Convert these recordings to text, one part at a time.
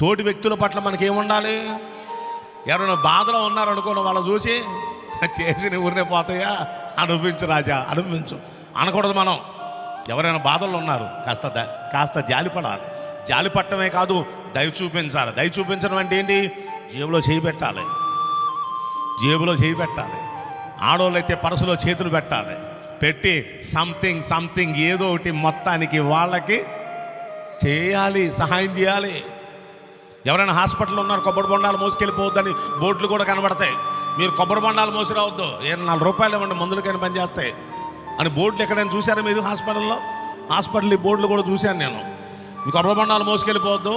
తోటి వ్యక్తుల పట్ల మనకేముండాలి? ఎవరైనా బాధలో ఉన్నారనుకోని వాళ్ళు చూసి చేసిన ఊరినే పోతాయా, అనుభవించు రాజా అనుభవించు అనకూడదు. మనం ఎవరైనా బాధల్లో ఉన్నారు కాస్త జాలిపడాలి. జాలిపడటమే కాదు, దయ చూపించాలి. దయ చూపించడం అంటే ఏంటి? జేబులో చేయి పెట్టాలి, జేబులో చేయి పెట్టాలి. ఆడవాళ్ళు అయితే పరసులో చేతులు పెట్టాలి. పెట్టి సంథింగ్ ఏదో ఒకటి మొత్తానికి వాళ్ళకి చేయాలి, సహాయం చేయాలి. ఎవరైనా హాస్పిటల్లో ఉన్నారు, కొబ్బరి బొండాలు మోసుకెళ్ళిపోవద్దని బోర్డులు కూడా కనబడతాయి. మీరు కొబ్బరి బొండాలు మోసి రావద్దు, 4 రూపాయలు ఇవ్వండి మందులకైనా పనిచేస్తాయి అని బోర్డులు ఎక్కడైనా చూశారా మీరు? హాస్పిటల్ బోర్డులు కూడా చూశాను నేను. మీ కొబ్బరి బొండాలు మోసుకెళ్ళిపోవద్దు,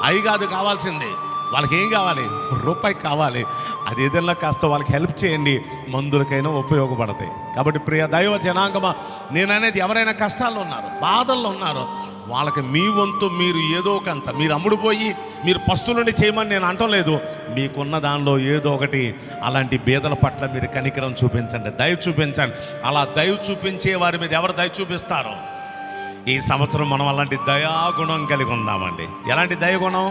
అవి కాదు కావాల్సింది. వాళ్ళకి ఏం కావాలి? రూపాయి కావాలి. అది ఏదైనా కాస్త వాళ్ళకి హెల్ప్ చేయండి, మందులకైనా ఉపయోగపడతాయి. కాబట్టి ప్రియ దైవ జనాంగమా, నేననేది ఎవరైనా కష్టాల్లో ఉన్నారు, బాధల్లో ఉన్నారు, వాళ్ళకి మీ వంతు మీరు ఏదో ఒకంత, మీరు అమ్ముడుపోయి మీరు పస్తులుండి చేయమని నేను అంటం లేదు. మీకున్న దానిలో ఏదో ఒకటి అలాంటి బీదల పట్ల మీరు కనికరం చూపించండి, దయ చూపించండి. అలా దయ చూపించే వారి మీద ఎవరు దయ చూపిస్తారో ఈ సంవత్సరం మనం అలాంటి దయాగుణం కలిగి ఉందామండి. ఎలాంటి దయగుణం?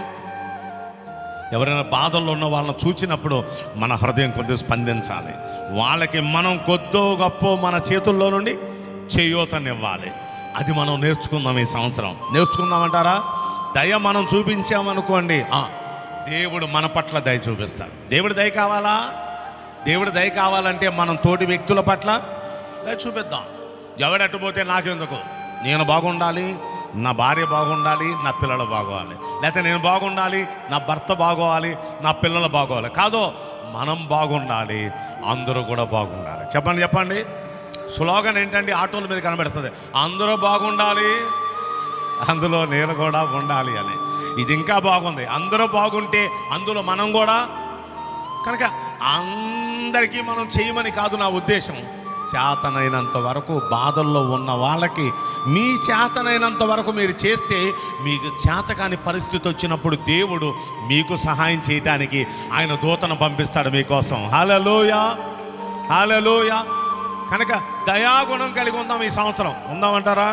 ఎవరైనా బాధల్లో ఉన్న వాళ్ళని చూచినప్పుడు మన హృదయం కొద్దిగా స్పందించాలి. వాళ్ళకి మనం కొద్దో గొప్ప మన చేతుల్లో నుండి చేయూతనివ్వాలి. అది మనం నేర్చుకుందాం ఈ సంవత్సరం. నేర్చుకుందామంటారా? దయ మనం చూపించామనుకోండి, దేవుడు మన పట్ల దయ చూపిస్తాడు. దేవుడి దయ కావాలా? దేవుడి దయ కావాలంటే మనం తోటి వ్యక్తుల పట్ల దయ చూపిద్దాం. ఎవడట్టుపోతే నాకెందుకు, నేను బాగుండాలి, నా భార్య బాగుండాలి, నా పిల్లలు బాగోవాలి, లేకపోతే నేను బాగుండాలి, నా భర్త బాగోవాలి, నా పిల్లలు బాగోవాలి. కాదో మనం బాగుండాలి, అందరూ కూడా బాగుండాలి. చెప్పండి. స్లోగన్ ఏంటంటే ఆటోల మీద కనబడుతుంది, అందరూ బాగుండాలి, అందులో నేను కూడా ఉండాలి అని. ఇది ఇంకా బాగుంది. అందరూ బాగుంటే అందులో మనం కూడా. కనుక అందరికీ మనం చేయమని కాదు నా ఉద్దేశం. చేతనైనంత వరకు బాధల్లో ఉన్న వాళ్ళకి మీ చేతనైనంత వరకు మీరు చేస్తే, మీకు చేతకాని పరిస్థితి వచ్చినప్పుడు దేవుడు మీకు సహాయం చేయడానికి ఆయన దూతను పంపిస్తాడు మీకోసం. హల్లెలూయా, హల్లెలూయా. కనుక దయాగుణం కలిగి ఉందాం ఈ సంవత్సరం. ఉందామంటారా?